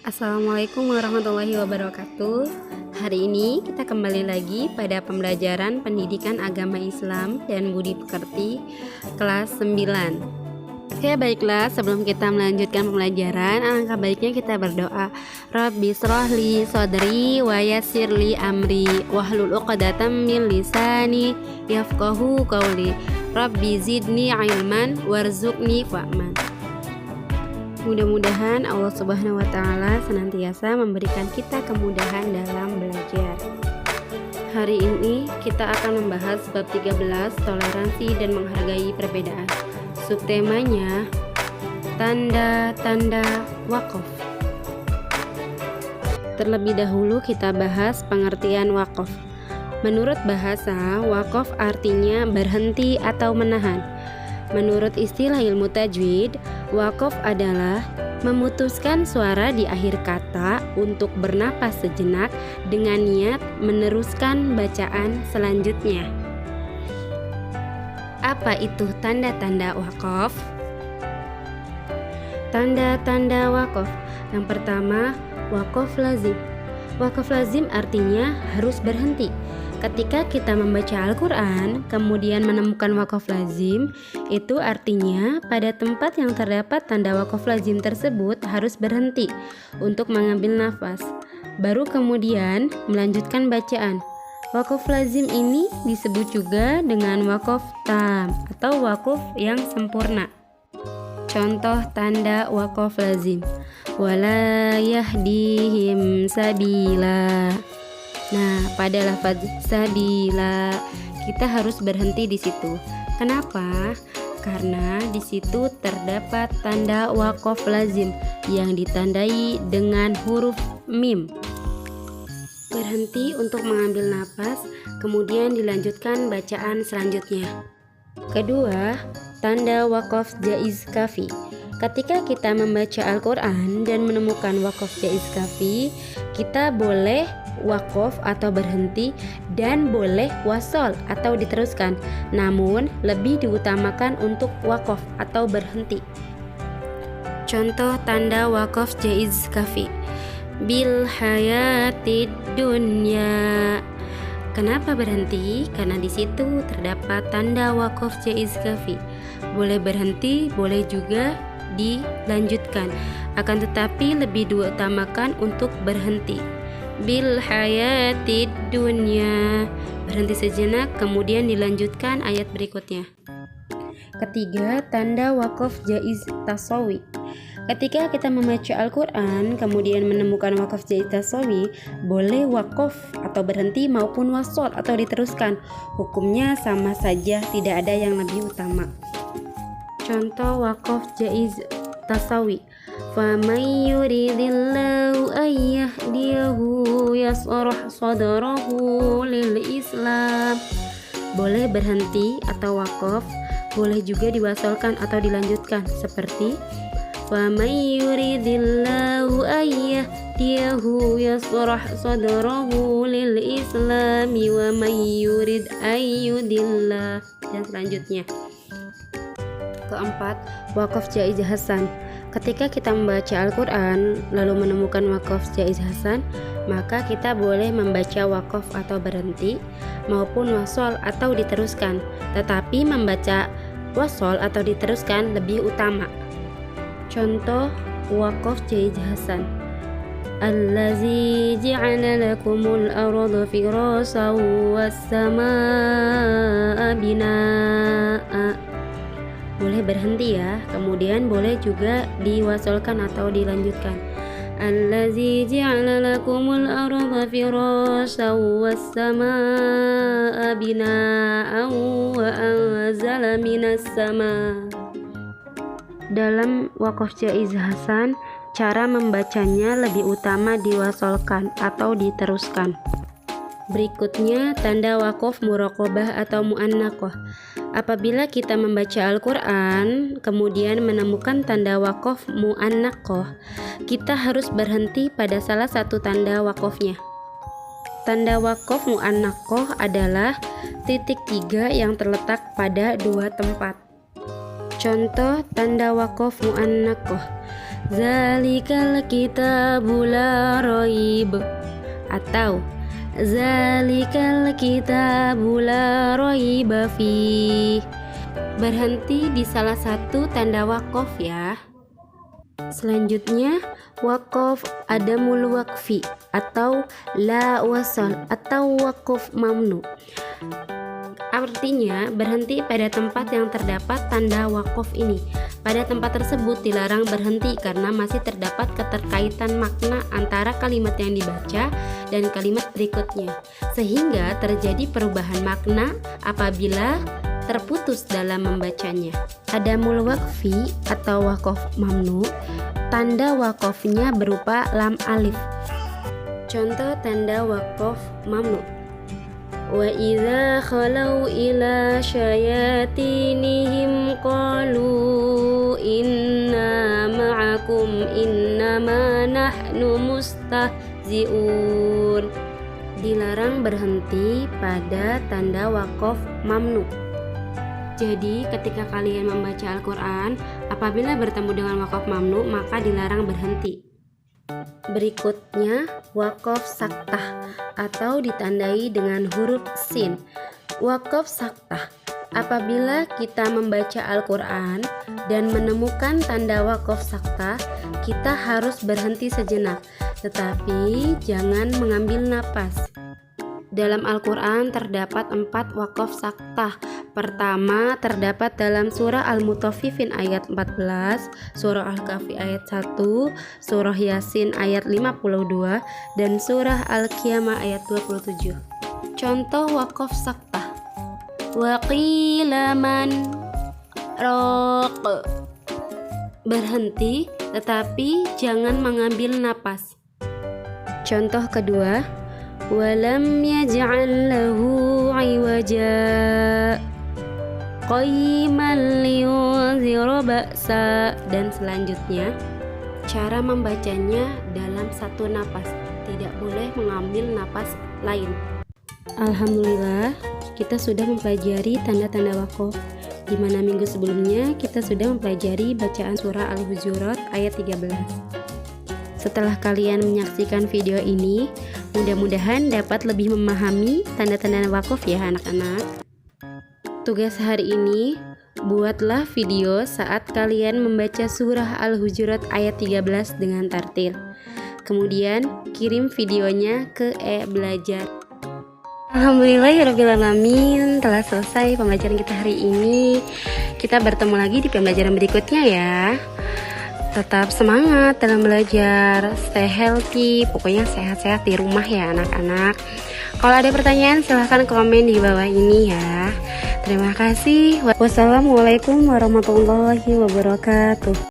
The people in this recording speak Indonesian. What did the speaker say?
Assalamualaikum warahmatullahi wabarakatuh. Hari ini kita kembali lagi pada pembelajaran Pendidikan Agama Islam dan Budi Pekerti kelas 9. Oke, baiklah, sebelum kita melanjutkan pembelajaran, alangkah baiknya kita berdoa. Rabbi shrahli sadri wa yassirli amri wahlul 'uqdatam min lisani yafqahu qawli. Rabbi zidni ilman warzuqni fahman. Mudah-mudahan Allah Subhanahu wa Ta'ala senantiasa memberikan kita kemudahan dalam belajar. Hari ini kita akan membahas bab 13, toleransi dan menghargai perbedaan. Subtemanya tanda-tanda wakaf. Terlebih dahulu kita bahas pengertian wakaf. Menurut bahasa, wakaf artinya berhenti atau menahan. Menurut istilah ilmu tajwid, wakaf adalah memutuskan suara di akhir kata untuk bernapas sejenak dengan niat meneruskan bacaan selanjutnya. Apa itu tanda-tanda wakaf? Tanda-tanda wakaf. Yang pertama, wakaf lazim. Wakaf lazim artinya harus berhenti. Ketika kita membaca Al-Quran, kemudian menemukan wakaf lazim, itu artinya pada tempat yang terdapat tanda wakaf lazim tersebut harus berhenti untuk mengambil nafas. Baru kemudian melanjutkan bacaan. Wakaf lazim ini disebut juga dengan wakaf tam atau wakaf yang sempurna. Contoh tanda wakaf lazim. Wala yahdihim sabila. Nah, pada lafaz sabila kita harus berhenti di situ. Kenapa? Karena di situ terdapat tanda wakaf lazim yang ditandai dengan huruf mim. Berhenti untuk mengambil napas, kemudian dilanjutkan bacaan selanjutnya. Kedua, tanda wakaf jaiz kafi. Ketika kita membaca Al-Quran dan menemukan wakaf jaiz kafi, kita boleh wakaf atau berhenti dan boleh wasol atau diteruskan. Namun lebih diutamakan untuk wakaf atau berhenti. Contoh tanda wakaf jaiz kafi. Bil hayatid dunya. Kenapa berhenti? Karena di situ terdapat tanda wakaf jaiz kafi. Boleh berhenti, boleh juga dilanjutkan. Akan tetapi lebih diutamakan untuk berhenti. Bil hayatid dunya. Berhenti sejenak, kemudian dilanjutkan ayat berikutnya. Ketiga, tanda wakaf jaiz tasawi. Ketika kita membaca Al-Quran, kemudian menemukan wakaf jaiz tasawi, boleh wakaf atau berhenti maupun wasol atau diteruskan. Hukumnya sama saja, tidak ada yang lebih utama. Contoh wakaf jaiz tasawi. فَمَنْ يُرِدِ اللَّهُ أَنْ يَهْدِيَهُ يَشْرَحْ صَدْرَهُ لِلْإِسْلَامِ. Boleh berhenti atau wakaf, boleh juga diwasolkan atau dilanjutkan seperti فَمَنْ يُرِدِ اللَّهُ أَنْ يَهْدِيَهُ يَشْرَحْ صَدْرَهُ لِلْإِسْلَامِ وَمَنْ يُرِدْ أَنْ يُضِلَّهُ, dan selanjutnya. Keempat, wakaf jaiz hasan. Ketika kita membaca Al-Quran lalu menemukan wakaf jaiz hasan, maka kita boleh membaca wakaf atau berhenti maupun wasol atau diteruskan. Tetapi membaca wasol atau diteruskan lebih utama. Contoh wakaf jaiz hasan. Allazi ja'ala lakumul arda firashan was samaa binaa. Boleh berhenti ya, kemudian boleh juga diwasolkan atau dilanjutkan. Allazi ja'ala lakumul arda firashan was samaa bina'an wa anzala minas samaa. Dalam wakaf jaiz hasan, cara membacanya lebih utama diwasolkan atau diteruskan. Berikutnya tanda wakaf muraqabah atau mu'annaqah. Apabila kita membaca Al-Quran kemudian menemukan tanda wakaf mu'annaqah, kita harus berhenti pada salah satu tanda wakafnya. Tanda wakaf mu'annaqah adalah titik 3 yang terletak pada 2 tempat. Contoh tanda wakaf mu'annaqah. Zalikal kitabu la raib, atau Zalikal kitabu la raiba fi. Berhenti di salah satu tanda wakof ya. Selanjutnya wakof adamul wakfi atau la wasal atau wakof mamnu. Artinya berhenti pada tempat yang terdapat tanda wakof ini. Pada tempat tersebut dilarang berhenti karena masih terdapat keterkaitan makna antara kalimat yang dibaca dan kalimat berikutnya, sehingga terjadi perubahan makna apabila terputus dalam membacanya. Adamul wakfi atau wakof mamnu, tanda wakofnya berupa lam alif. Contoh tanda wakof mamnu: wa idza khalau ila syayatinihim qalu inna ma'akum innama nahnu mustahzi'un. Dilarang berhenti pada tanda wakof mamnu. Jadi ketika kalian membaca Al-Quran, apabila bertemu dengan wakof mamnu maka dilarang berhenti. Berikutnya wakof saktah atau ditandai dengan huruf sin. Wakof saktah, apabila kita membaca Al-Quran dan menemukan tanda wakof saktah, kita harus berhenti sejenak, tetapi jangan mengambil napas. Dalam Al-Quran terdapat 4 wakof saktah. Pertama terdapat dalam surah Al-Mutaffifin ayat 14, surah Al-Kahfi ayat 1, surah Yasin ayat 52, dan surah Al-Qiyamah ayat 27. Contoh wakof saktah: wa qila man raq. Berhenti tetapi jangan mengambil napas. Contoh kedua: walam yaj'al lahu 'iwaja qayyiman liyunzira ba'sa. Dan selanjutnya cara membacanya dalam satu napas, tidak boleh mengambil napas lain. Alhamdulillah, kita sudah mempelajari tanda-tanda wakof, di mana minggu sebelumnya kita sudah mempelajari bacaan surah Al-Hujurat ayat 13. Setelah kalian menyaksikan video ini, mudah-mudahan dapat lebih memahami tanda-tanda wakof ya anak-anak. Tugas hari ini, buatlah video saat kalian membaca surah Al-Hujurat ayat 13 dengan tartil. Kemudian kirim videonya ke belajar. Alhamdulillahirrabbilalamin, telah selesai pembelajaran kita hari ini. Kita bertemu lagi di pembelajaran berikutnya ya. Tetap semangat dalam belajar, stay healthy, pokoknya sehat-sehat di rumah ya anak-anak. Kalau ada pertanyaan silahkan komen di bawah ini ya. Terima kasih. Wassalamualaikum warahmatullahi wabarakatuh.